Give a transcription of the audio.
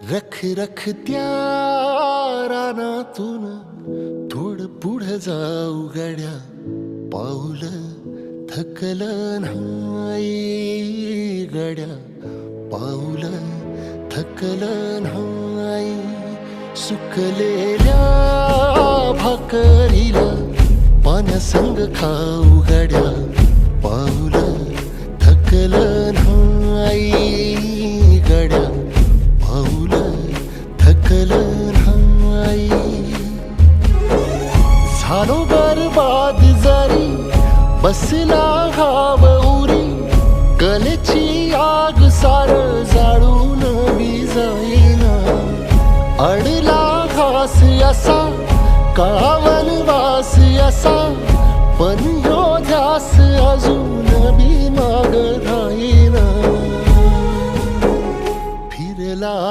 रख रख त्या रानातून थोडं पुढं जाऊ गड्या, पाऊल थकलं नाही गड्या, पाऊल थकलं नाही. सुकलेल्या भाकरीला पाण्यासंग खाऊ गड्या, पाऊल थकलं नाही गड्या, पाऊल थकलं नाही. झालो बरबाद जरी बसला घाव उरी, कलेची आग सार जाळून विजाईना. अडला घास असा काळा वनवास असा, पण ह्यो ध्यास अजून बी माग राहीना. फिरला